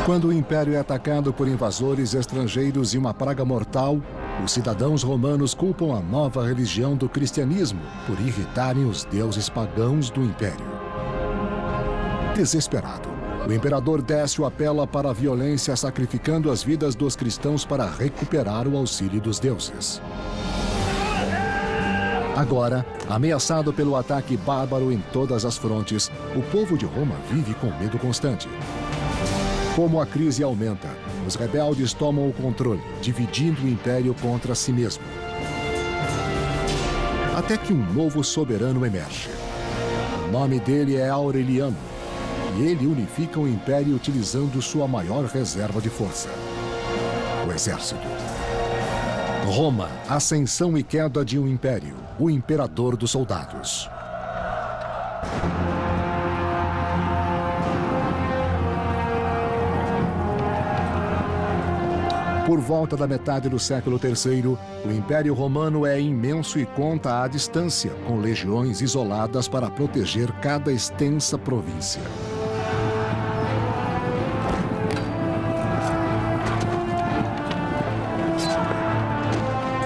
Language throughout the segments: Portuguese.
Quando o Império é atacado por invasores estrangeiros e uma praga mortal, os cidadãos romanos culpam a nova religião do cristianismo por irritarem os deuses pagãos do Império. Desesperado, o imperador Décio apela para a violência, sacrificando as vidas dos cristãos para recuperar o auxílio dos deuses. Agora, ameaçado pelo ataque bárbaro em todas as frontes, o povo de Roma vive com medo constante. Como a crise aumenta, os rebeldes tomam o controle, dividindo o império contra si mesmo. Até que um novo soberano emerge. O nome dele é Aureliano, e ele unifica o império utilizando sua maior reserva de força: o exército. Roma, ascensão e queda de um império, o imperador dos soldados. Por volta da metade do século III, o Império Romano é imenso e conta à distância, com legiões isoladas para proteger cada extensa província.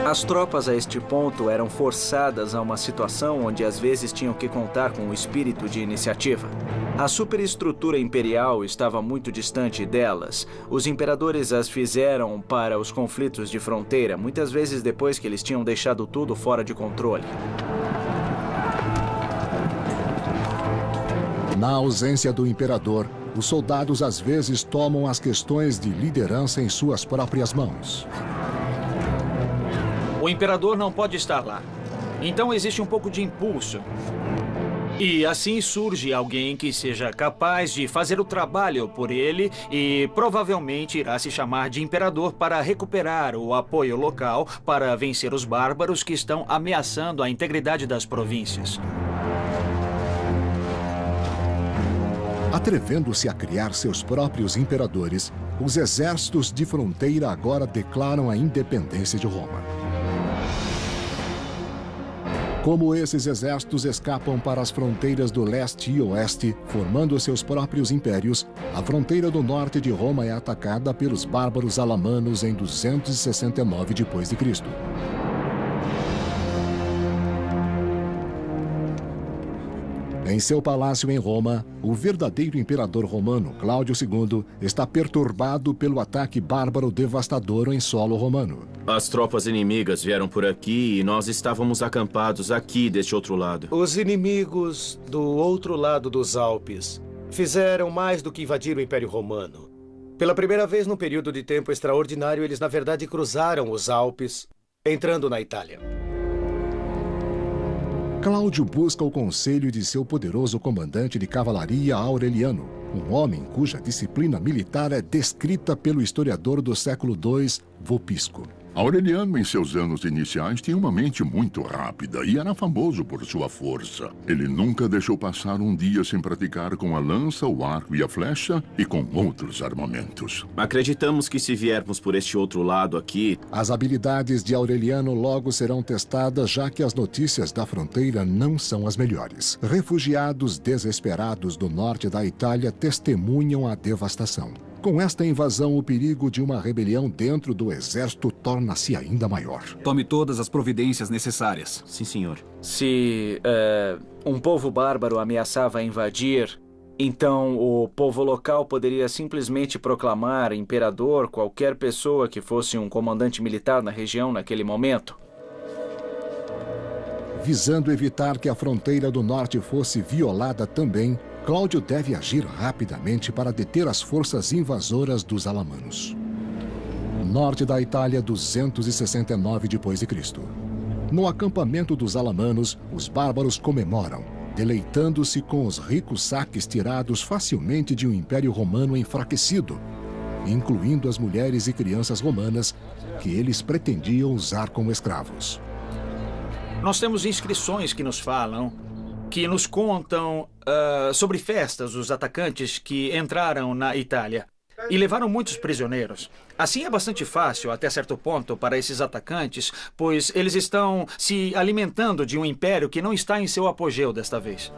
As tropas a este ponto eram forçadas a uma situação onde às vezes tinham que contar com o espírito de iniciativa. A superestrutura imperial estava muito distante delas. Os imperadores as fizeram para os conflitos de fronteira, muitas vezes depois que eles tinham deixado tudo fora de controle. Na ausência do imperador, os soldados às vezes tomam as questões de liderança em suas próprias mãos. O imperador não pode estar lá. Então existe um pouco de impulso. E assim surge alguém que seja capaz de fazer o trabalho por ele e provavelmente irá se chamar de imperador para recuperar o apoio local para vencer os bárbaros que estão ameaçando a integridade das províncias. Atrevendo-se a criar seus próprios imperadores, os exércitos de fronteira agora declaram a independência de Roma. Como esses exércitos escapam para as fronteiras do leste e oeste, formando seus próprios impérios, a fronteira do norte de Roma é atacada pelos bárbaros alamanos em 269 d.C. Em seu palácio em Roma, o verdadeiro imperador romano, Cláudio II, está perturbado pelo ataque bárbaro devastador em solo romano. As tropas inimigas vieram por aqui e nós estávamos acampados aqui deste outro lado. Os inimigos do outro lado dos Alpes fizeram mais do que invadir o Império Romano. Pela primeira vez num período de tempo extraordinário, eles na verdade cruzaram os Alpes, entrando na Itália. Cláudio busca o conselho de seu poderoso comandante de cavalaria Aureliano, um homem cuja disciplina militar é descrita pelo historiador do século II, Vopisco. Aureliano, em seus anos iniciais, tinha uma mente muito rápida e era famoso por sua força. Ele nunca deixou passar um dia sem praticar com a lança, o arco e a flecha e com outros armamentos. Acreditamos que se viermos por este outro lado aqui... As habilidades de Aureliano logo serão testadas, já que as notícias da fronteira não são as melhores. Refugiados desesperados do norte da Itália testemunham a devastação. Com esta invasão, o perigo de uma rebelião dentro do exército torna-se ainda maior. Tome todas as providências necessárias. Sim, senhor. Se um povo bárbaro ameaçava invadir, então o povo local poderia simplesmente proclamar imperador qualquer pessoa que fosse um comandante militar na região naquele momento. Visando evitar que a fronteira do norte fosse violada também, Cláudio deve agir rapidamente para deter as forças invasoras dos alamanos. Norte da Itália, 269 d.C. No acampamento dos alamanos, os bárbaros comemoram, deleitando-se com os ricos saques tirados facilmente de um império romano enfraquecido, incluindo as mulheres e crianças romanas que eles pretendiam usar como escravos. Nós temos inscrições que nos falam, que nos contam sobre festas dos atacantes que entraram na Itália e levaram muitos prisioneiros. Assim é bastante fácil, até certo ponto, para esses atacantes, pois eles estão se alimentando de um império que não está em seu apogeu desta vez.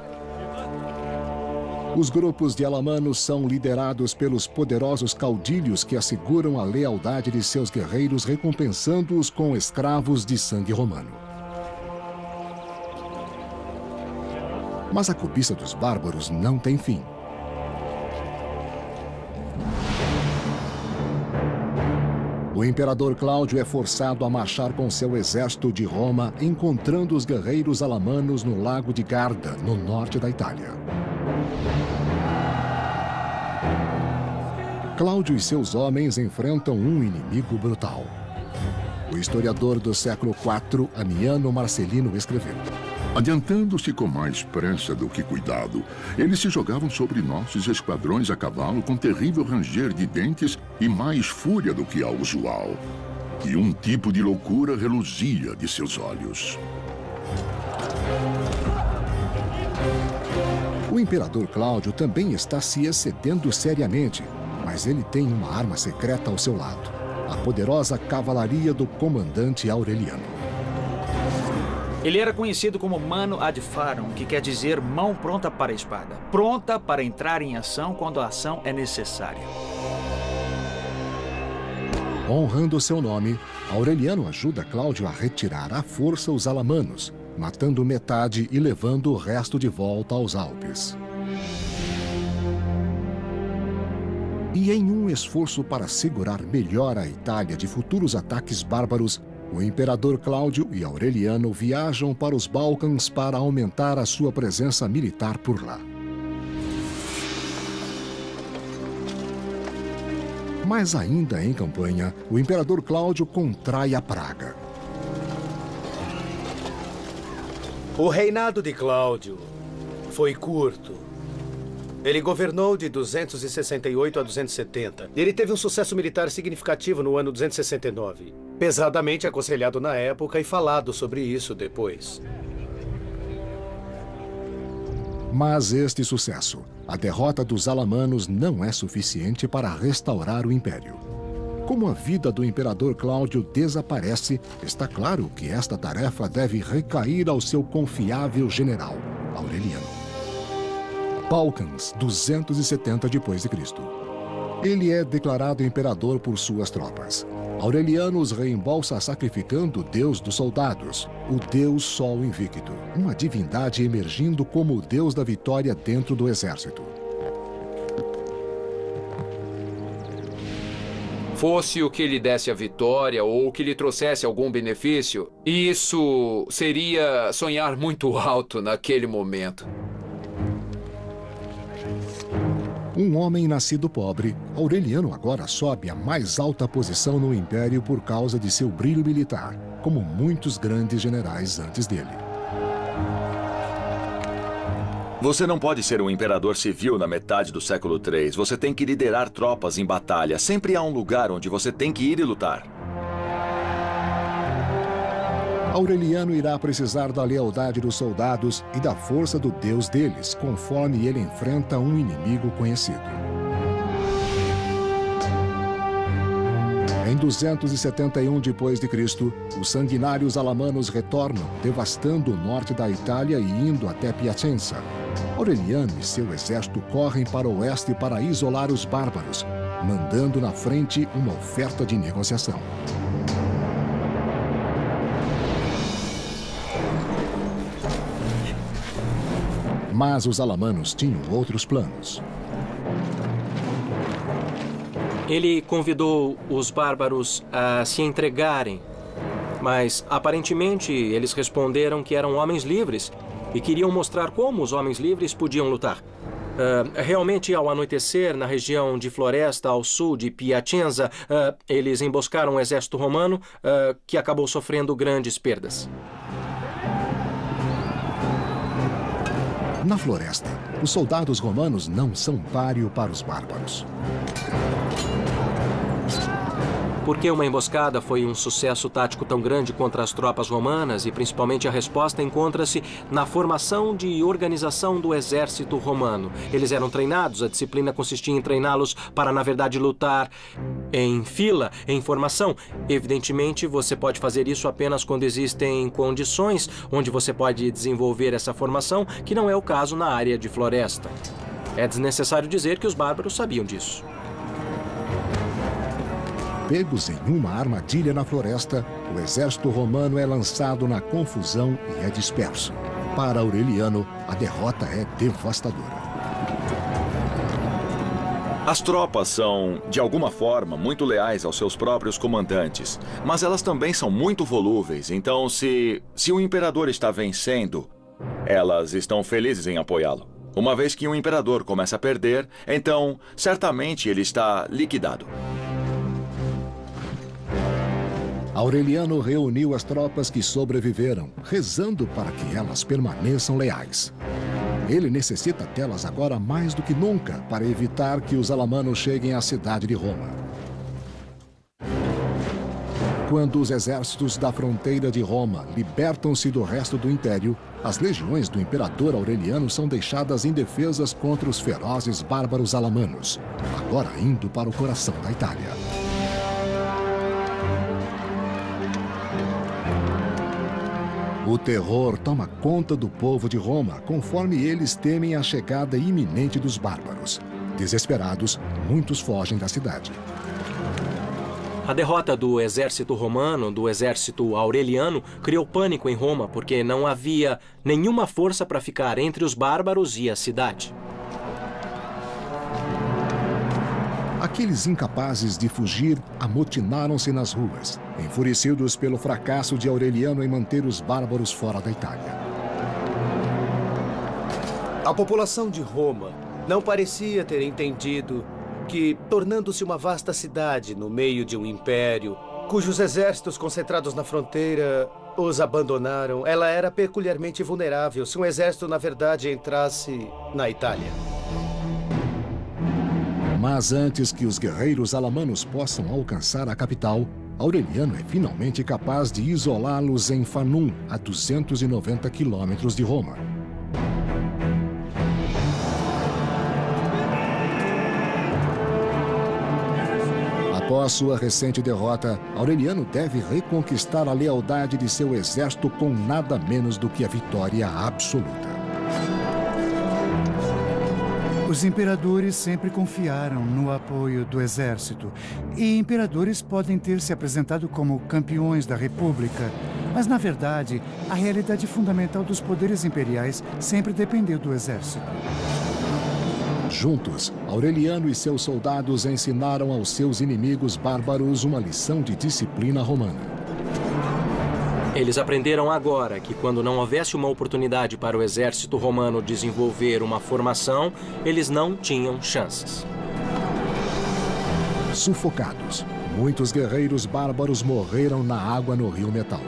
Os grupos de alamanos são liderados pelos poderosos caudilhos que asseguram a lealdade de seus guerreiros, recompensando-os com escravos de sangue romano. Mas a cobiça dos bárbaros não tem fim. O imperador Cláudio é forçado a marchar com seu exército de Roma, encontrando os guerreiros alamanos no lago de Garda, no norte da Itália. Cláudio e seus homens enfrentam um inimigo brutal. O historiador do século IV, Amiano Marcelino, escreveu: Adiantando-se com mais pressa do que cuidado, eles se jogavam sobre nossos esquadrões a cavalo com terrível ranger de dentes e mais fúria do que a usual. E um tipo de loucura reluzia de seus olhos. O imperador Cláudio também está se excedendo seriamente, mas ele tem uma arma secreta ao seu lado: a poderosa cavalaria do comandante Aureliano. Ele era conhecido como Mano ad Farum, que quer dizer mão pronta para a espada, pronta para entrar em ação quando a ação é necessária. Honrando seu nome, Aureliano ajuda Cláudio a retirar à força os alamanos, matando metade e levando o resto de volta aos Alpes. E em um esforço para segurar melhor a Itália de futuros ataques bárbaros, o imperador Cláudio e Aureliano viajam para os Balcãs para aumentar a sua presença militar por lá. Mas ainda em campanha, o imperador Cláudio contrai a praga. O reinado de Cláudio foi curto. Ele governou de 268 a 270. Ele teve um sucesso militar significativo no ano 269. Pesadamente aconselhado na época e falado sobre isso depois. Mas este sucesso, a derrota dos alamanos, não é suficiente para restaurar o império. Como a vida do imperador Cláudio desaparece, está claro que esta tarefa deve recair ao seu confiável general, Aureliano. Balcãs, 270 d.C. Ele é declarado imperador por suas tropas. Aureliano os reembolsa sacrificando o deus dos soldados, o deus Sol Invicto, uma divindade emergindo como o deus da vitória dentro do exército. Fosse o que lhe desse a vitória ou o que lhe trouxesse algum benefício, isso seria sonhar muito alto naquele momento. Um homem nascido pobre, Aureliano agora sobe à mais alta posição no império por causa de seu brilho militar, como muitos grandes generais antes dele. Você não pode ser um imperador civil na metade do século III. Você tem que liderar tropas em batalha. Sempre há um lugar onde você tem que ir e lutar. Aureliano irá precisar da lealdade dos soldados e da força do deus deles, conforme ele enfrenta um inimigo conhecido. Em 271 d.C., os sanguinários alamanos retornam, devastando o norte da Itália e indo até Piacenza. Aureliano e seu exército correm para o oeste para isolar os bárbaros, mandando na frente uma oferta de negociação. Mas os alamanos tinham outros planos. Ele convidou os bárbaros a se entregarem, mas aparentemente eles responderam que eram homens livres e queriam mostrar como os homens livres podiam lutar. Realmente, ao anoitecer, na região de Floresta, ao sul de Piacenza, eles emboscaram o exército romano, que acabou sofrendo grandes perdas. Na floresta, os soldados romanos não são páreo para os bárbaros. Por que uma emboscada foi um sucesso tático tão grande contra as tropas romanas e principalmente a resposta encontra-se na formação de organização do exército romano. Eles eram treinados, a disciplina consistia em treiná-los para, na verdade, lutar em fila, em formação. Evidentemente, você pode fazer isso apenas quando existem condições onde você pode desenvolver essa formação, que não é o caso na área de floresta. É desnecessário dizer que os bárbaros sabiam disso. Pegos em uma armadilha na floresta, o exército romano é lançado na confusão e é disperso. Para Aureliano, a derrota é devastadora. As tropas são, de alguma forma, muito leais aos seus próprios comandantes, mas elas também são muito volúveis, então se o imperador está vencendo, elas estão felizes em apoiá-lo. Uma vez que um imperador começa a perder, então, certamente ele está liquidado. Aureliano reuniu as tropas que sobreviveram, rezando para que elas permaneçam leais. Ele necessita delas agora mais do que nunca para evitar que os alamanos cheguem à cidade de Roma. Quando os exércitos da fronteira de Roma libertam-se do resto do império, as legiões do imperador Aureliano são deixadas indefesas contra os ferozes bárbaros alamanos, agora indo para o coração da Itália. O terror toma conta do povo de Roma, conforme eles temem a chegada iminente dos bárbaros. Desesperados, muitos fogem da cidade. A derrota do exército romano, do exército aureliano, criou pânico em Roma, porque não havia nenhuma força para ficar entre os bárbaros e a cidade. Aqueles incapazes de fugir amotinaram-se nas ruas, enfurecidos pelo fracasso de Aureliano em manter os bárbaros fora da Itália. A população de Roma não parecia ter entendido que, tornando-se uma vasta cidade no meio de um império, cujos exércitos concentrados na fronteira os abandonaram, ela era peculiarmente vulnerável se um exército, na verdade, entrasse na Itália. Mas antes que os guerreiros alamanos possam alcançar a capital, Aureliano é finalmente capaz de isolá-los em Fanum, a 290 quilômetros de Roma. Após sua recente derrota, Aureliano deve reconquistar a lealdade de seu exército com nada menos do que a vitória absoluta. Os imperadores sempre confiaram no apoio do exército. E imperadores podem ter se apresentado como campeões da república. Mas, na verdade, a realidade fundamental dos poderes imperiais sempre dependeu do exército. Juntos, Aureliano e seus soldados ensinaram aos seus inimigos bárbaros uma lição de disciplina romana. Eles aprenderam agora que quando não houvesse uma oportunidade para o exército romano desenvolver uma formação, eles não tinham chances. Sufocados, muitos guerreiros bárbaros morreram na água no rio Metaura.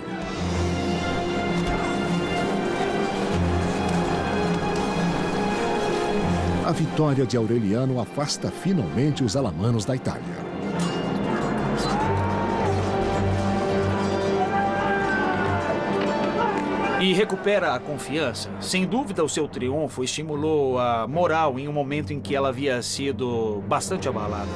A vitória de Aureliano afasta finalmente os alamanos da Itália. E recupera a confiança. Sem dúvida, o seu triunfo estimulou a moral em um momento em que ela havia sido bastante abalada.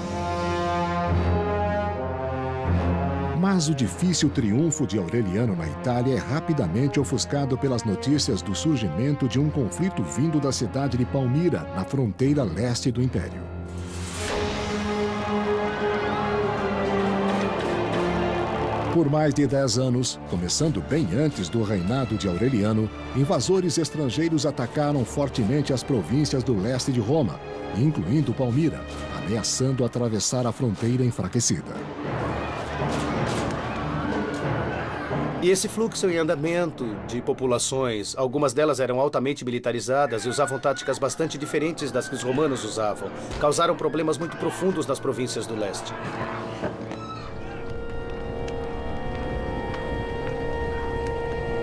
Mas o difícil triunfo de Aureliano na Itália é rapidamente ofuscado pelas notícias do surgimento de um conflito vindo da cidade de Palmira, na fronteira leste do Império. Por mais de 10 anos, começando bem antes do reinado de Aureliano, invasores estrangeiros atacaram fortemente as províncias do leste de Roma, incluindo Palmira, ameaçando atravessar a fronteira enfraquecida. E esse fluxo em andamento de populações, algumas delas eram altamente militarizadas e usavam táticas bastante diferentes das que os romanos usavam, causaram problemas muito profundos nas províncias do leste.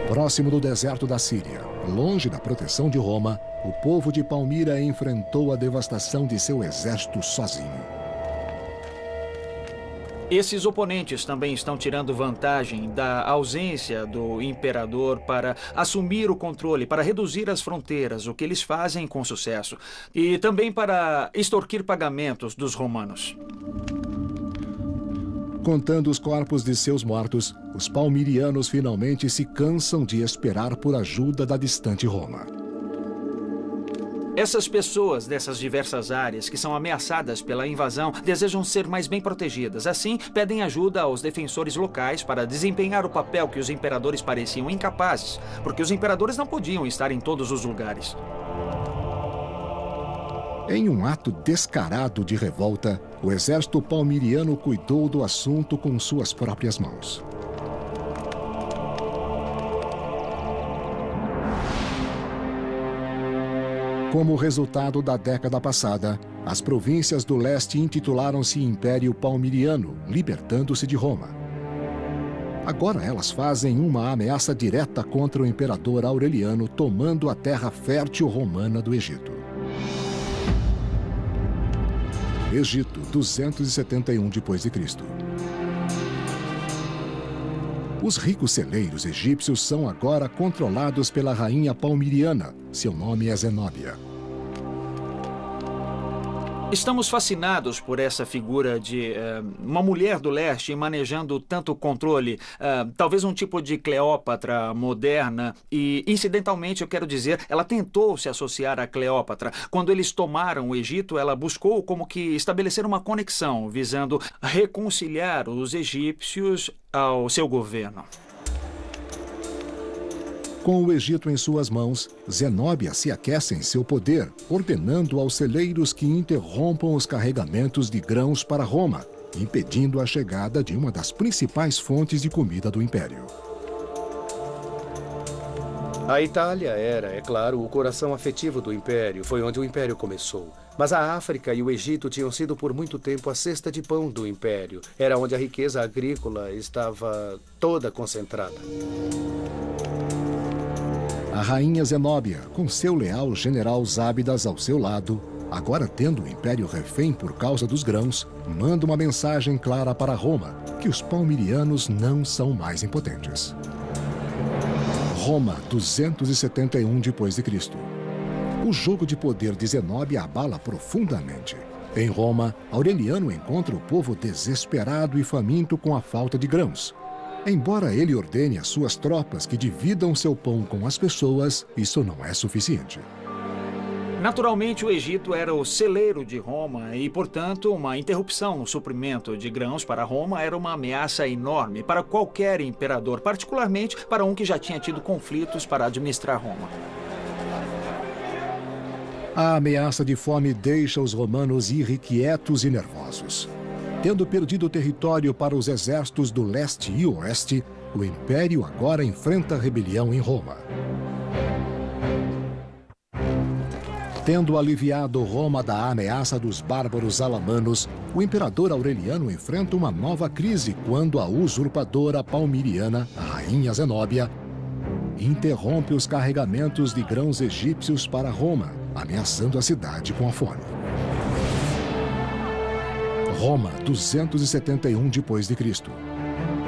Próximo do deserto da Síria, longe da proteção de Roma, o povo de Palmira enfrentou a devastação de seu exército sozinho. Esses oponentes também estão tirando vantagem da ausência do imperador para assumir o controle, para reduzir as fronteiras, o que eles fazem com sucesso, e também para extorquir pagamentos dos romanos. Contando os corpos de seus mortos, os palmirianos finalmente se cansam de esperar por ajuda da distante Roma. Essas pessoas dessas diversas áreas que são ameaçadas pela invasão desejam ser mais bem protegidas. Assim, pedem ajuda aos defensores locais para desempenhar o papel que os imperadores pareciam incapazes, porque os imperadores não podiam estar em todos os lugares. Em um ato descarado de revolta, o exército palmiriano cuidou do assunto com suas próprias mãos. Como resultado da década passada, as províncias do leste intitularam-se Império Palmiriano, libertando-se de Roma. Agora elas fazem uma ameaça direta contra o imperador Aureliano, tomando a terra fértil romana do Egito. Egito, 271 d.C. Os ricos celeiros egípcios são agora controlados pela rainha palmiriana. Seu nome é Zenóbia. Estamos fascinados por essa figura de uma mulher do leste manejando tanto controle, talvez um tipo de Cleópatra moderna. E, incidentalmente, eu quero dizer, ela tentou se associar a Cleópatra. Quando eles tomaram o Egito, ela buscou como que estabelecer uma conexão, visando reconciliar os egípcios ao seu governo. Com o Egito em suas mãos, Zenóbia se aquece em seu poder, ordenando aos celeiros que interrompam os carregamentos de grãos para Roma, impedindo a chegada de uma das principais fontes de comida do Império. A Itália era, é claro, o coração afetivo do Império. Foi onde o Império começou. Mas a África e o Egito tinham sido por muito tempo a cesta de pão do Império. Era onde a riqueza agrícola estava toda concentrada. A rainha Zenóbia, com seu leal general Zábidas ao seu lado, agora tendo o Império refém por causa dos grãos, manda uma mensagem clara para Roma, que os palmirianos não são mais impotentes. Roma, 271 d.C. O jogo de poder de Zenóbia abala profundamente. Em Roma, Aureliano encontra o povo desesperado e faminto com a falta de grãos. Embora ele ordene às suas tropas que dividam seu pão com as pessoas, isso não é suficiente. Naturalmente, o Egito era o celeiro de Roma e, portanto, uma interrupção no suprimento de grãos para Roma era uma ameaça enorme para qualquer imperador, particularmente para um que já tinha tido conflitos para administrar Roma. A ameaça de fome deixa os romanos irrequietos e nervosos. Tendo perdido território para os exércitos do leste e oeste, o Império agora enfrenta rebelião em Roma. Tendo aliviado Roma da ameaça dos bárbaros alamanos, o imperador Aureliano enfrenta uma nova crise quando a usurpadora palmiriana, a rainha Zenóbia, interrompe os carregamentos de grãos egípcios para Roma, ameaçando a cidade com a fome. Roma, 271 d.C.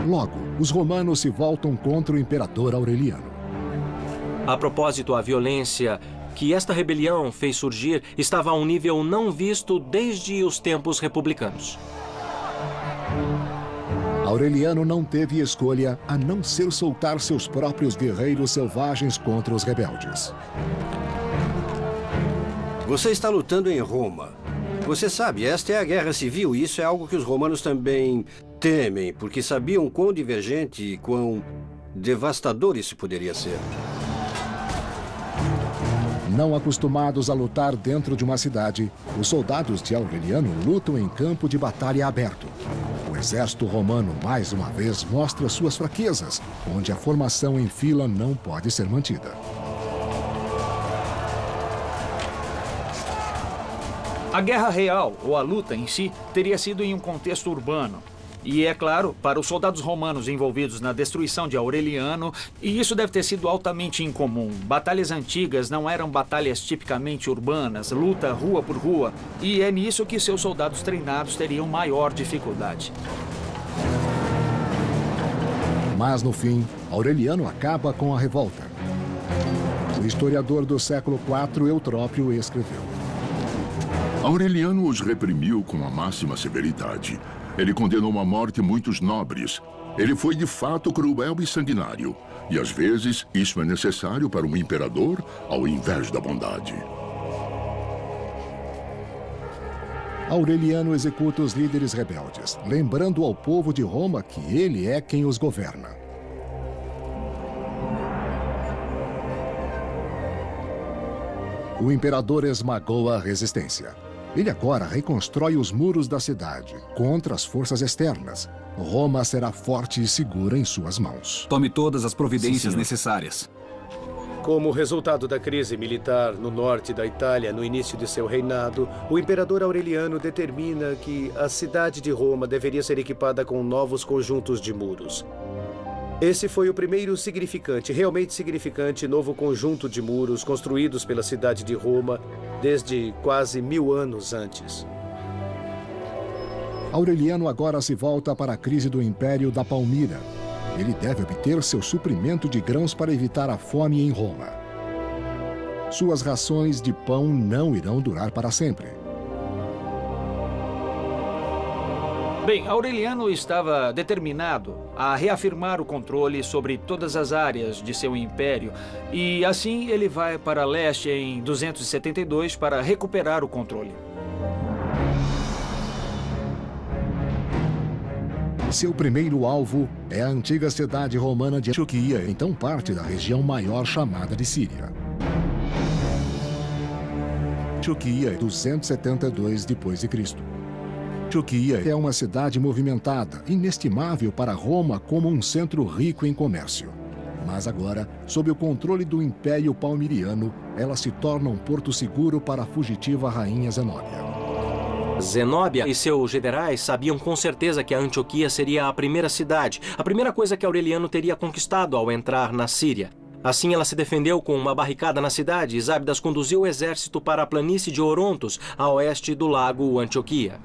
Logo, os romanos se voltam contra o imperador Aureliano. A propósito, a violência que esta rebelião fez surgir estava a um nível não visto desde os tempos republicanos. Aureliano não teve escolha a não ser soltar seus próprios guerreiros selvagens contra os rebeldes. Você está lutando em Roma. Você sabe, esta é a guerra civil e isso é algo que os romanos também temem, porque sabiam quão divergente e quão devastador isso poderia ser. Não acostumados a lutar dentro de uma cidade, os soldados de Aureliano lutam em campo de batalha aberto. O exército romano, mais uma vez, mostra suas fraquezas, onde a formação em fila não pode ser mantida. A guerra real, ou a luta em si, teria sido em um contexto urbano. E, é claro, para os soldados romanos envolvidos na destruição de Aureliano, e isso deve ter sido altamente incomum. Batalhas antigas não eram batalhas tipicamente urbanas, luta rua por rua, e é nisso que seus soldados treinados teriam maior dificuldade. Mas, no fim, Aureliano acaba com a revolta. O historiador do século IV, Eutrópio, escreveu: Aureliano os reprimiu com a máxima severidade. Ele condenou à morte muitos nobres. Ele foi de fato cruel e sanguinário. E às vezes isso é necessário para um imperador ao invés da bondade. Aureliano executa os líderes rebeldes, lembrando ao povo de Roma que ele é quem os governa. O imperador esmagou a resistência. Ele agora reconstrói os muros da cidade contra as forças externas. Roma será forte e segura em suas mãos. Tome todas as providências necessárias. Como resultado da crise militar no norte da Itália no início de seu reinado, o imperador Aureliano determina que a cidade de Roma deveria ser equipada com novos conjuntos de muros. Esse foi o primeiro realmente significante novo conjunto de muros construídos pela cidade de Roma desde quase 1000 anos antes. Aureliano agora se volta para a crise do Império da Palmira. Ele deve obter seu suprimento de grãos para evitar a fome em Roma. Suas rações de pão não irão durar para sempre. Bem, Aureliano estava determinado a reafirmar o controle sobre todas as áreas de seu império e assim ele vai para leste em 272 para recuperar o controle. Seu primeiro alvo é a antiga cidade romana de Antioquia, então parte da região maior chamada de Síria. Antioquia, 272 d.C. Antioquia é uma cidade movimentada, inestimável para Roma como um centro rico em comércio. Mas agora, sob o controle do Império Palmiriano, ela se torna um porto seguro para a fugitiva rainha Zenóbia. Zenóbia e seus generais sabiam com certeza que a Antioquia seria a primeira cidade, a primeira coisa que Aureliano teria conquistado ao entrar na Síria. Assim, ela se defendeu com uma barricada na cidade e Zábidas conduziu o exército para a planície de Orontos, a oeste do lago Antioquia.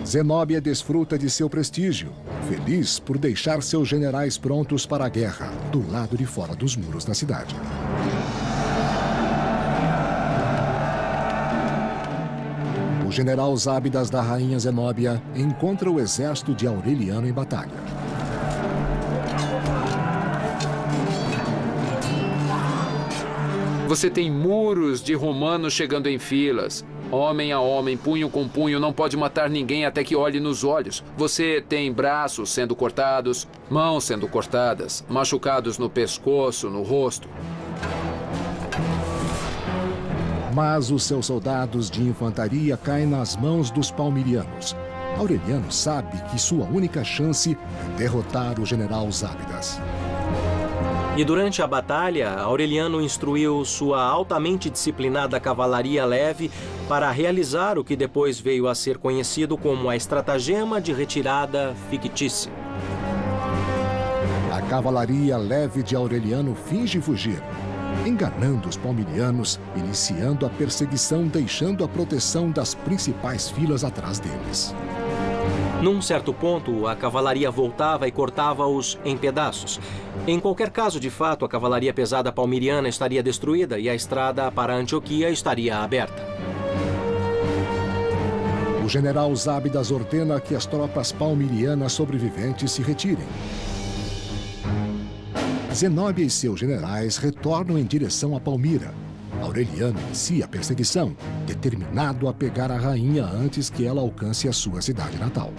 Zenóbia desfruta de seu prestígio, feliz por deixar seus generais prontos para a guerra, do lado de fora dos muros da cidade. O general Zábidas da rainha Zenóbia encontra o exército de Aureliano em batalha. Você tem muros de romanos chegando em filas. Homem a homem, punho com punho, não pode matar ninguém até que olhe nos olhos. Você tem braços sendo cortados, mãos sendo cortadas, machucados no pescoço, no rosto. Mas os seus soldados de infantaria caem nas mãos dos palmirianos. Aureliano sabe que sua única chance é derrotar o general Zábidas. E durante a batalha, Aureliano instruiu sua altamente disciplinada cavalaria leve para realizar o que depois veio a ser conhecido como a estratagema de retirada fictícia. A cavalaria leve de Aureliano finge fugir, enganando os palmirianos, iniciando a perseguição, deixando a proteção das principais filas atrás deles. Num certo ponto, a cavalaria voltava e cortava-os em pedaços. Em qualquer caso, de fato, a cavalaria pesada palmiriana estaria destruída e a estrada para Antioquia estaria aberta. O general Zábidas ordena que as tropas palmirianas sobreviventes se retirem. Zenóbia e seus generais retornam em direção a Palmira. Aureliano inicia a perseguição, determinado a pegar a rainha antes que ela alcance a sua cidade natal.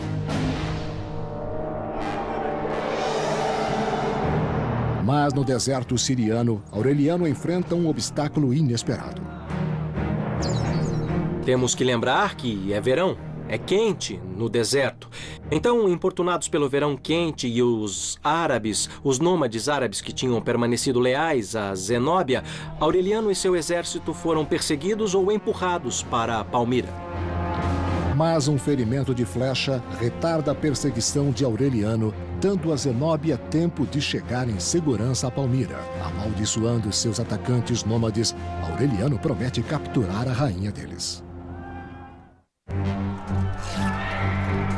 Mas no deserto siriano, Aureliano enfrenta um obstáculo inesperado. Temos que lembrar que é verão, é quente no deserto. Então, importunados pelo verão quente e os árabes, os nômades árabes que tinham permanecido leais a Zenóbia, Aureliano e seu exército foram perseguidos ou empurrados para Palmira. Mas um ferimento de flecha retarda a perseguição de Aureliano, dando a Zenóbia tempo de chegar em segurança a Palmira. Amaldiçoando seus atacantes nômades, Aureliano promete capturar a rainha deles.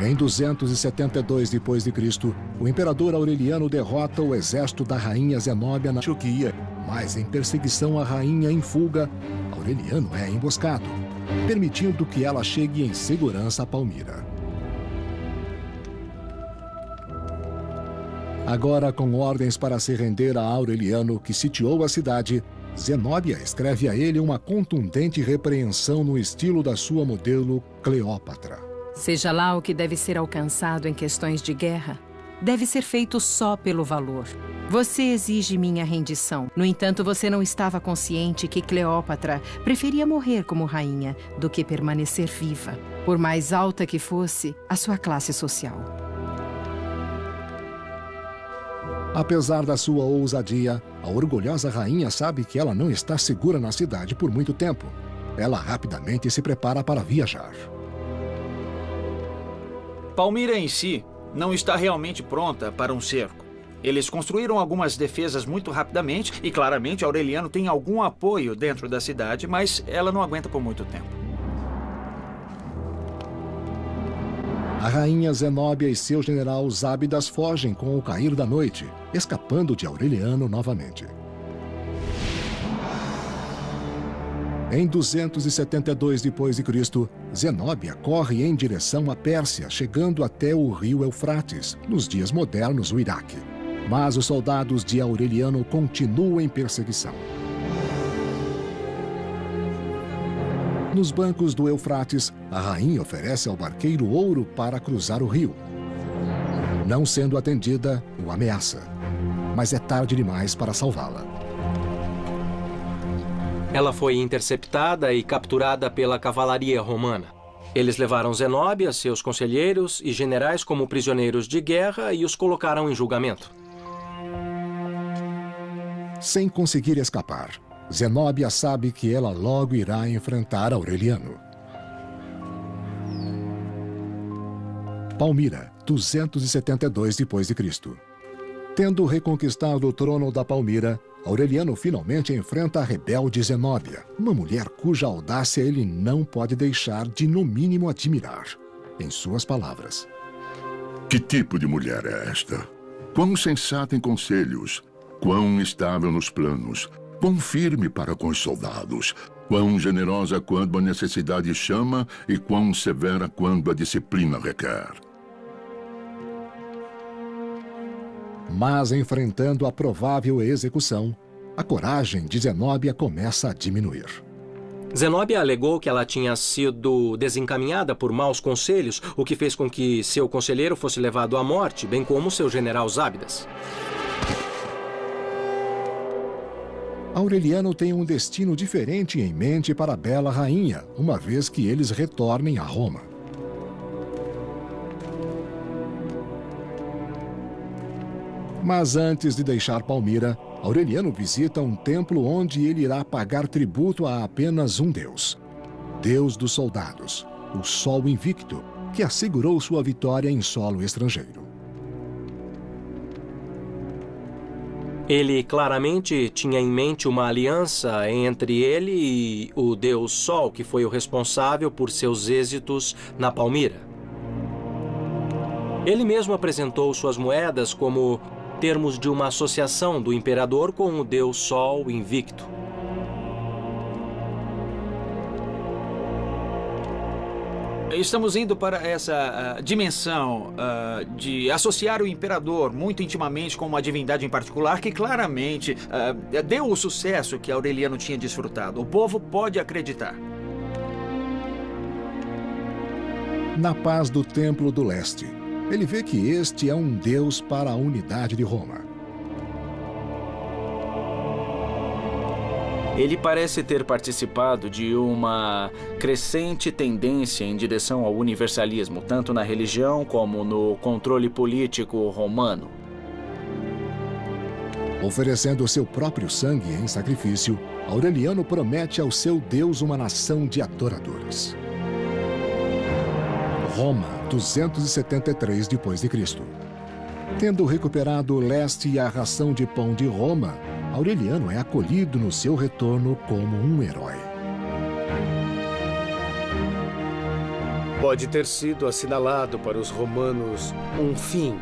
Em 272 d.C., o imperador Aureliano derrota o exército da rainha Zenóbia na Antioquia, mas em perseguição à rainha em fuga, Aureliano é emboscado, permitindo que ela chegue em segurança a Palmira. Agora, com ordens para se render a Aureliano, que sitiou a cidade, Zenóbia escreve a ele uma contundente repreensão no estilo da sua modelo Cleópatra. Seja lá o que deve ser alcançado em questões de guerra, deve ser feito só pelo valor. Você exige minha rendição. No entanto, você não estava consciente que Cleópatra preferia morrer como rainha do que permanecer viva, por mais alta que fosse a sua classe social. Apesar da sua ousadia, a orgulhosa rainha sabe que ela não está segura na cidade por muito tempo. Ela rapidamente se prepara para viajar. Palmira em si não está realmente pronta para um cerco. Eles construíram algumas defesas muito rapidamente e claramente Aureliano tem algum apoio dentro da cidade, mas ela não aguenta por muito tempo. A rainha Zenóbia e seu general Zábidas fogem com o cair da noite, escapando de Aureliano novamente. Em 272 d.C., Zenóbia corre em direção à Pérsia, chegando até o rio Eufrates, nos dias modernos o Iraque. Mas os soldados de Aureliano continuam em perseguição. Nos bancos do Eufrates, a rainha oferece ao barqueiro ouro para cruzar o rio. Não sendo atendida, o ameaça. Mas é tarde demais para salvá-la. Ela foi interceptada e capturada pela cavalaria romana. Eles levaram Zenóbia, seus conselheiros e generais como prisioneiros de guerra e os colocaram em julgamento. Sem conseguir escapar, Zenóbia sabe que ela logo irá enfrentar Aureliano. Palmira, 272 d.C. Tendo reconquistado o trono da Palmira, Aureliano finalmente enfrenta a rebelde Zenóbia, uma mulher cuja audácia ele não pode deixar de, no mínimo, admirar. Em suas palavras: Que tipo de mulher é esta? Quão sensata em conselhos, quão estável nos planos, quão firme para com os soldados, quão generosa quando a necessidade chama e quão severa quando a disciplina requer. Mas, enfrentando a provável execução, a coragem de Zenóbia começa a diminuir. Zenóbia alegou que ela tinha sido desencaminhada por maus conselhos, o que fez com que seu conselheiro fosse levado à morte, bem como seu general Zábidas. Aureliano tem um destino diferente em mente para a bela rainha, uma vez que eles retornem a Roma. Mas antes de deixar Palmira, Aureliano visita um templo onde ele irá pagar tributo a apenas um deus. Deus dos soldados, o Sol Invicto, que assegurou sua vitória em solo estrangeiro. Ele claramente tinha em mente uma aliança entre ele e o deus Sol, que foi o responsável por seus êxitos na Palmira. Ele mesmo apresentou suas moedas como termos de uma associação do imperador com o deus Sol Invicto. Estamos indo para essa dimensão de associar o imperador muito intimamente com uma divindade em particular que claramente deu o sucesso que Aureliano tinha desfrutado. O povo pode acreditar. Na paz do Templo do Leste, ele vê que este é um deus para a unidade de Roma. Ele parece ter participado de uma crescente tendência em direção ao universalismo, tanto na religião como no controle político romano. Oferecendo seu próprio sangue em sacrifício, Aureliano promete ao seu Deus uma nação de adoradores. Roma, 273 d.C. Tendo recuperado o leste e a ração de pão de Roma, Aureliano é acolhido no seu retorno como um herói. Pode ter sido assinalado para os romanos um fim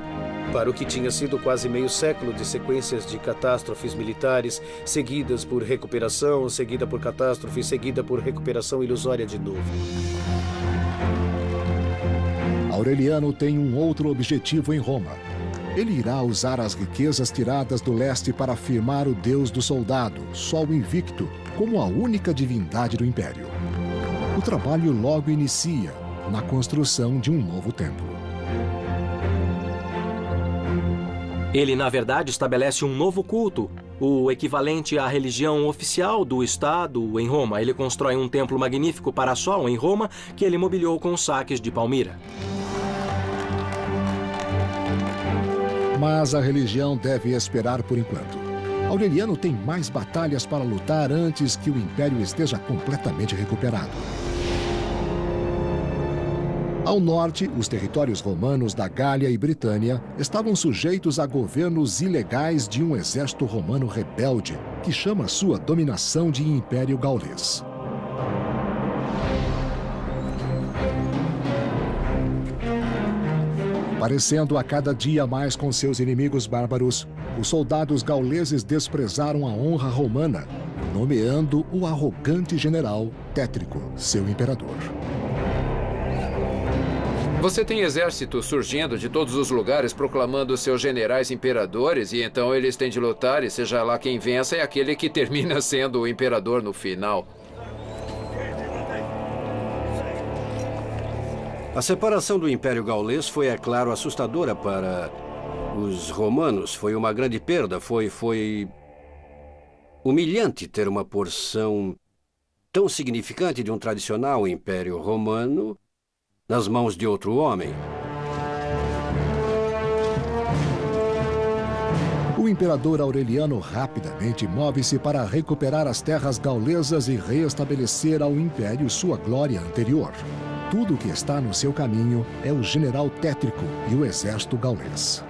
para o que tinha sido quase meio século de sequências de catástrofes militares, seguidas por recuperação, seguida por catástrofe, seguida por recuperação ilusória de novo. Aureliano tem um outro objetivo em Roma: Ele irá usar as riquezas tiradas do leste para afirmar o Deus do soldado, Sol Invicto, como a única divindade do Império. O trabalho logo inicia na construção de um novo templo. Ele, na verdade, estabelece um novo culto, o equivalente à religião oficial do Estado em Roma. Ele constrói um templo magnífico para Sol em Roma, que ele mobiliou com saques de Palmira. Mas a religião deve esperar por enquanto. Aureliano tem mais batalhas para lutar antes que o Império esteja completamente recuperado. Ao norte, os territórios romanos da Gália e Britânia estavam sujeitos a governos ilegais de um exército romano rebelde, que chama sua dominação de Império Gaulês. Parecendo a cada dia mais com seus inimigos bárbaros, os soldados gauleses desprezaram a honra romana, nomeando o arrogante general Tétrico, seu imperador. Você tem exércitos surgindo de todos os lugares proclamando seus generais imperadores e então eles têm de lutar e seja lá quem vença é aquele que termina sendo o imperador no final. A separação do Império Gaulês foi, é claro, assustadora para os romanos. Foi uma grande perda, foi humilhante ter uma porção tão significante de um tradicional Império Romano nas mãos de outro homem. O imperador Aureliano rapidamente move-se para recuperar as terras gaulesas e reestabelecer ao Império sua glória anterior. Tudo o que está no seu caminho é o general Tétrico e o exército gaulês.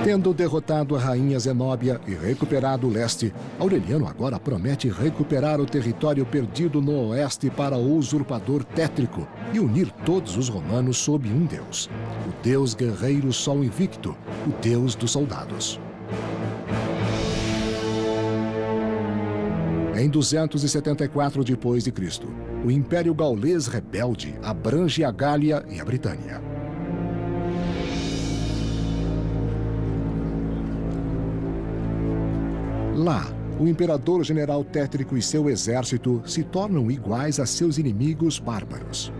Tendo derrotado a rainha Zenóbia e recuperado o leste, Aureliano agora promete recuperar o território perdido no oeste para o usurpador Tétrico e unir todos os romanos sob um deus, o deus guerreiro Sol Invicto, o deus dos soldados. Em 274 d.C., o Império Gaulês rebelde abrange a Gália e a Britânia. Lá, o imperador general Tétrico e seu exército se tornam iguais a seus inimigos bárbaros.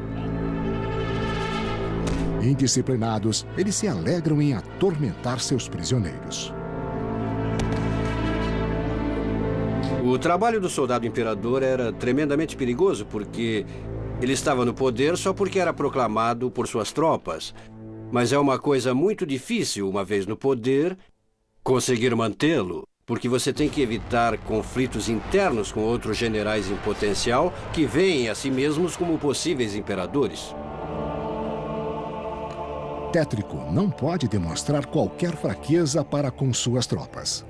Indisciplinados, eles se alegram em atormentar seus prisioneiros. O trabalho do soldado imperador era tremendamente perigoso porque ele estava no poder só porque era proclamado por suas tropas. Mas é uma coisa muito difícil, uma vez no poder, conseguir mantê-lo. Porque você tem que evitar conflitos internos com outros generais em potencial que veem a si mesmos como possíveis imperadores. Tétrico não pode demonstrar qualquer fraqueza para com suas tropas.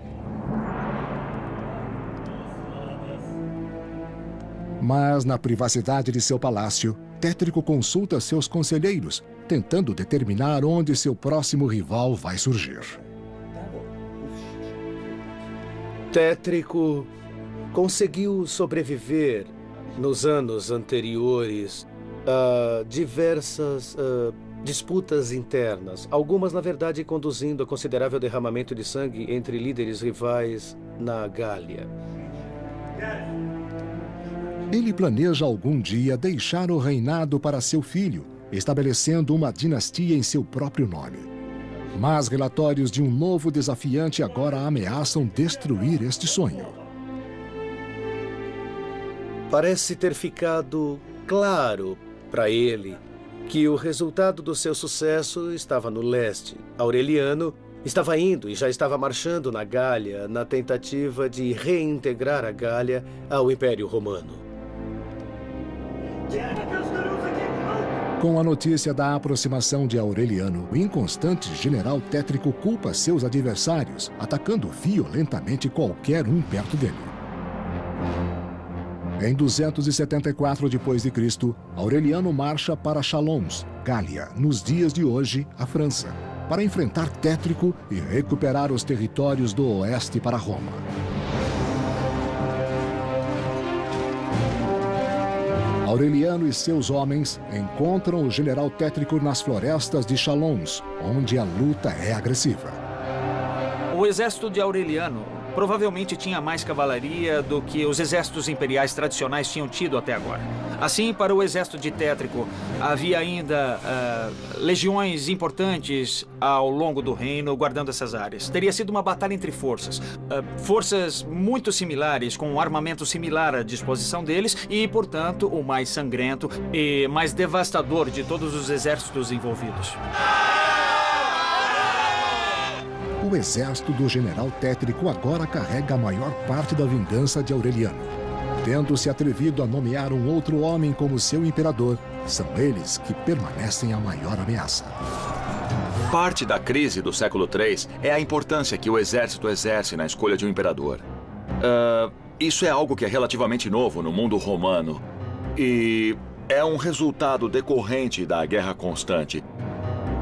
Mas, na privacidade de seu palácio, Tétrico consulta seus conselheiros, tentando determinar onde seu próximo rival vai surgir. Tétrico conseguiu sobreviver nos anos anteriores a diversas disputas internas, algumas, na verdade, conduzindo a considerável derramamento de sangue entre líderes rivais na Gália. Ele planeja algum dia deixar o reinado para seu filho, estabelecendo uma dinastia em seu próprio nome. Mas relatórios de um novo desafiante agora ameaçam destruir este sonho. Parece ter ficado claro para ele que o resultado do seu sucesso estava no leste. Aureliano estava indo e já estava marchando na Gália na tentativa de reintegrar a Gália ao Império Romano. Com a notícia da aproximação de Aureliano, o inconstante general Tétrico culpa seus adversários, atacando violentamente qualquer um perto dele. Em 274 d.C., Aureliano marcha para Chalons, Gália, nos dias de hoje, a França, para enfrentar Tétrico e recuperar os territórios do oeste para Roma. Aureliano e seus homens encontram o general Tétrico nas florestas de Chalons, onde a luta é agressiva. O exército de Aureliano provavelmente tinha mais cavalaria do que os exércitos imperiais tradicionais tinham tido até agora. Assim, para o exército de Tétrico, havia ainda legiões importantes ao longo do reino guardando essas áreas. Teria sido uma batalha entre forças. Forças muito similares, com um armamento similar à disposição deles e, portanto, o mais sangrento e mais devastador de todos os exércitos envolvidos. O exército do general Tétrico agora carrega a maior parte da vingança de Aureliano. Tendo se atrevido a nomear um outro homem como seu imperador, são eles que permanecem a maior ameaça. Parte da crise do século III é a importância que o exército exerce na escolha de um imperador. Isso é algo que é relativamente novo no mundo romano e é um resultado decorrente da guerra constante.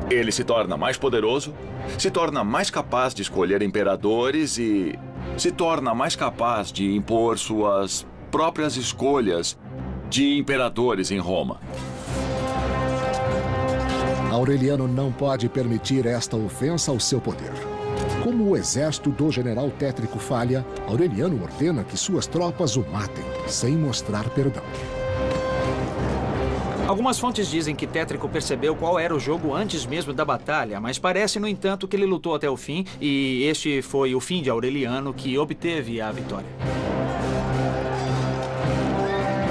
Ele se torna mais poderoso, se torna mais capaz de escolher imperadores e se torna mais capaz de impor suas próprias escolhas de imperadores em Roma. Aureliano não pode permitir esta ofensa ao seu poder. Como o exército do general Tétrico falha, Aureliano ordena que suas tropas o matem, sem mostrar perdão. Algumas fontes dizem que Tétrico percebeu qual era o jogo antes mesmo da batalha, mas parece, no entanto, que ele lutou até o fim e este foi o fim de Aureliano que obteve a vitória.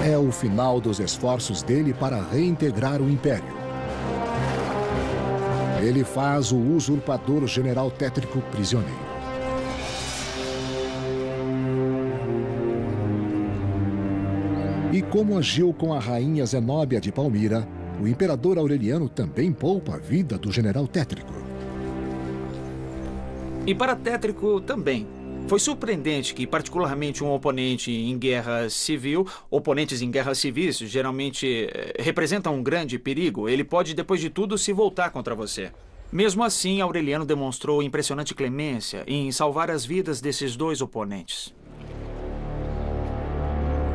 É o final dos esforços dele para reintegrar o Império. Ele faz o usurpador general Tétrico prisioneiro. E como agiu com a rainha Zenóbia de Palmira, o imperador Aureliano também poupa a vida do general Tétrico. E para Tétrico também. Foi surpreendente que, particularmente um oponente em guerra civil, oponentes em guerras civis geralmente representam um grande perigo. Ele pode, depois de tudo, se voltar contra você. Mesmo assim, Aureliano demonstrou impressionante clemência em salvar as vidas desses dois oponentes.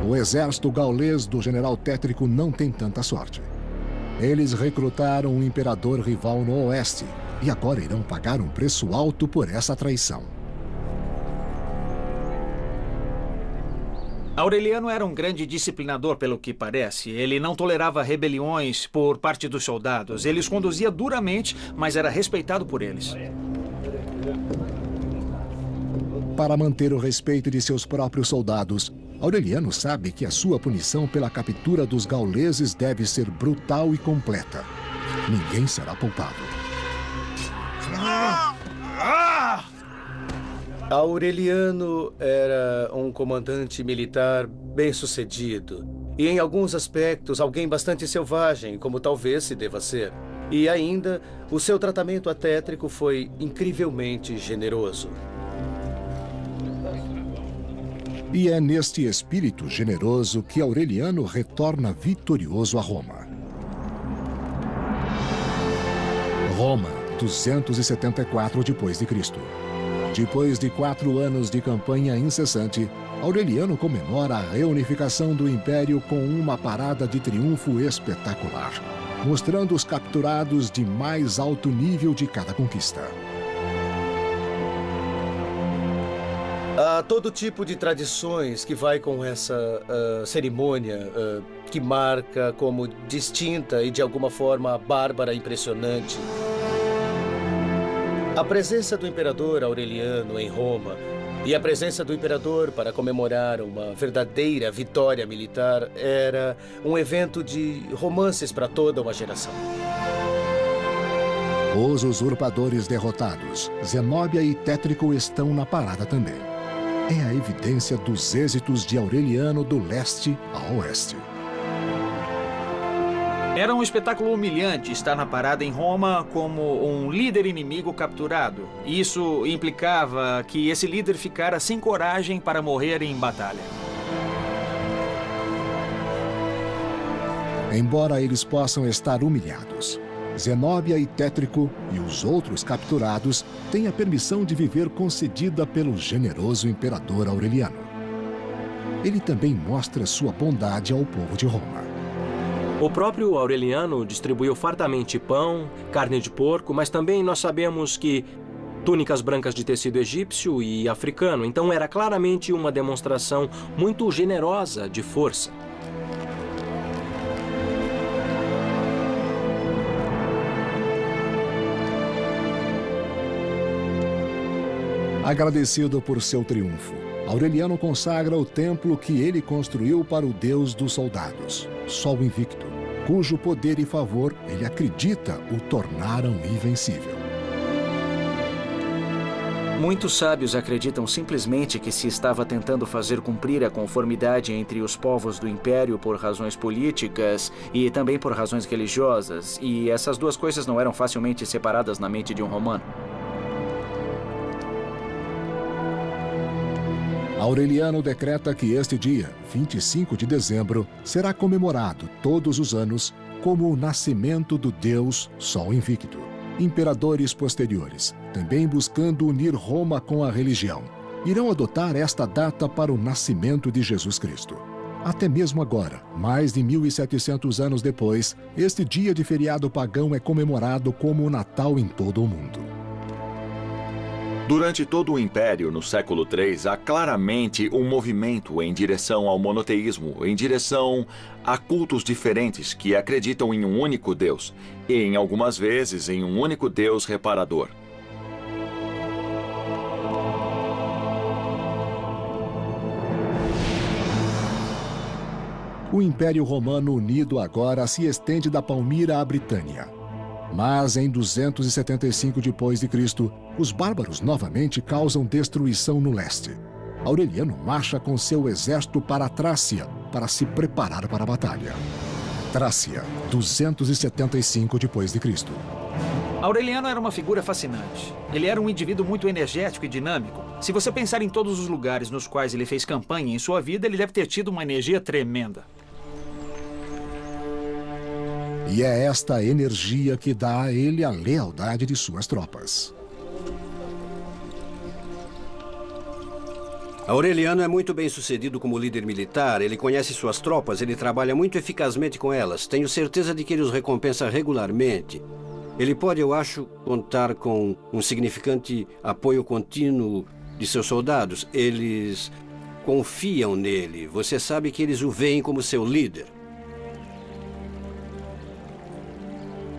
O exército gaulês do general Tétrico não tem tanta sorte. Eles recrutaram um imperador rival no oeste e agora irão pagar um preço alto por essa traição. Aureliano era um grande disciplinador, pelo que parece. Ele não tolerava rebeliões por parte dos soldados. Ele os conduzia duramente, mas era respeitado por eles. Para manter o respeito de seus próprios soldados, Aureliano sabe que a sua punição pela captura dos gauleses deve ser brutal e completa. Ninguém será poupado. Aureliano era um comandante militar bem-sucedido e, em alguns aspectos, alguém bastante selvagem, como talvez se deva ser. E ainda, o seu tratamento a Tétrico foi incrivelmente generoso. E é neste espírito generoso que Aureliano retorna vitorioso a Roma. Roma, 274 d.C. Depois de 4 anos de campanha incessante, Aureliano comemora a reunificação do Império com uma parada de triunfo espetacular, mostrando os capturados de mais alto nível de cada conquista. Há todo tipo de tradições que vai com essa cerimônia que marca como distinta e de alguma forma bárbara e impressionante. A presença do imperador Aureliano em Roma e a presença do imperador para comemorar uma verdadeira vitória militar era um evento de romances para toda uma geração. Os usurpadores derrotados, Zenóbia e Tétrico, estão na parada também. É a evidência dos êxitos de Aureliano do leste a oeste. Era um espetáculo humilhante estar na parada em Roma como um líder inimigo capturado. Isso implicava que esse líder ficara sem coragem para morrer em batalha. Embora eles possam estar humilhados, Zenóbia e Tétrico e os outros capturados têm a permissão de viver concedida pelo generoso imperador Aureliano. Ele também mostra sua bondade ao povo de Roma. O próprio Aureliano distribuiu fartamente pão, carne de porco, mas também nós sabemos que túnicas brancas de tecido egípcio e africano. Então era claramente uma demonstração muito generosa de força. Agradecido por seu triunfo, Aureliano consagra o templo que ele construiu para o deus dos soldados, Sol Invicto, cujo poder e favor ele acredita o tornaram invencível. Muitos sábios acreditam simplesmente que se estava tentando fazer cumprir a conformidade entre os povos do Império por razões políticas e também por razões religiosas, e essas duas coisas não eram facilmente separadas na mente de um romano. Aureliano decreta que este dia, 25 de dezembro, será comemorado todos os anos como o nascimento do deus Sol Invicto. Imperadores posteriores, também buscando unir Roma com a religião, irão adotar esta data para o nascimento de Jesus Cristo. Até mesmo agora, mais de 1.700 anos depois, este dia de feriado pagão é comemorado como o Natal em todo o mundo. Durante todo o Império, no século III, há claramente um movimento em direção ao monoteísmo, em direção a cultos diferentes que acreditam em um único Deus, e em algumas vezes em um único Deus reparador. O Império Romano unido agora se estende da Palmira à Britânia. Mas em 275 depois de Cristo, os bárbaros novamente causam destruição no leste. Aureliano marcha com seu exército para a Trácia para se preparar para a batalha. Trácia, 275 depois de Cristo. Aureliano era uma figura fascinante. Ele era um indivíduo muito energético e dinâmico. Se você pensar em todos os lugares nos quais ele fez campanha em sua vida, ele deve ter tido uma energia tremenda. E é esta energia que dá a ele a lealdade de suas tropas. Aureliano é muito bem sucedido como líder militar, ele conhece suas tropas, ele trabalha muito eficazmente com elas. Tenho certeza de que ele os recompensa regularmente. Ele pode, eu acho, contar com um significante apoio contínuo de seus soldados. Eles confiam nele. Você sabe que eles o veem como seu líder.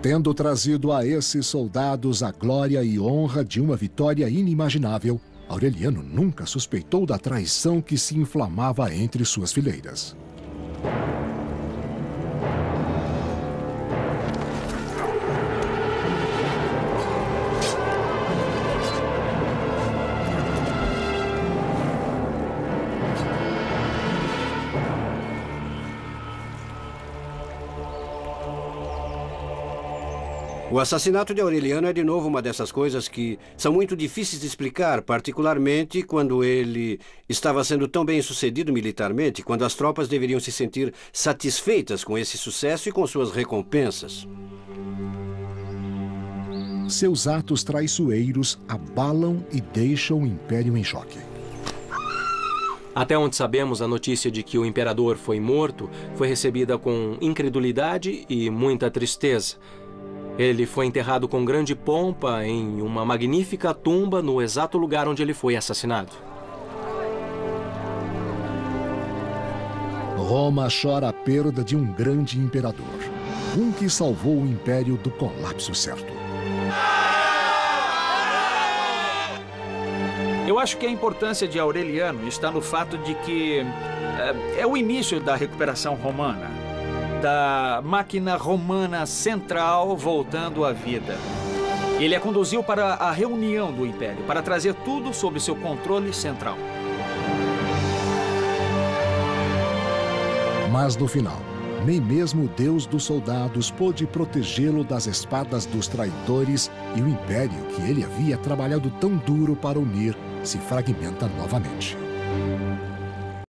Tendo trazido a esses soldados a glória e honra de uma vitória inimaginável, Aureliano nunca suspeitou da traição que se inflamava entre suas fileiras. O assassinato de Aureliano é de novo uma dessas coisas que são muito difíceis de explicar, particularmente quando ele estava sendo tão bem sucedido militarmente, quando as tropas deveriam se sentir satisfeitas com esse sucesso e com suas recompensas. Seus atos traiçoeiros abalam e deixam o Império em choque. Até onde sabemos, a notícia de que o imperador foi morto foi recebida com incredulidade e muita tristeza. Ele foi enterrado com grande pompa em uma magnífica tumba no exato lugar onde ele foi assassinado. Roma chora a perda de um grande imperador, um que salvou o império do colapso certo. Eu acho que a importância de Aureliano está no fato de que é o início da recuperação romana, da máquina romana central voltando à vida. Ele a conduziu para a reunião do Império, para trazer tudo sob seu controle central. Mas no final, nem mesmo o Deus dos soldados pôde protegê-lo das espadas dos traidores e o império que ele havia trabalhado tão duro para unir se fragmenta novamente.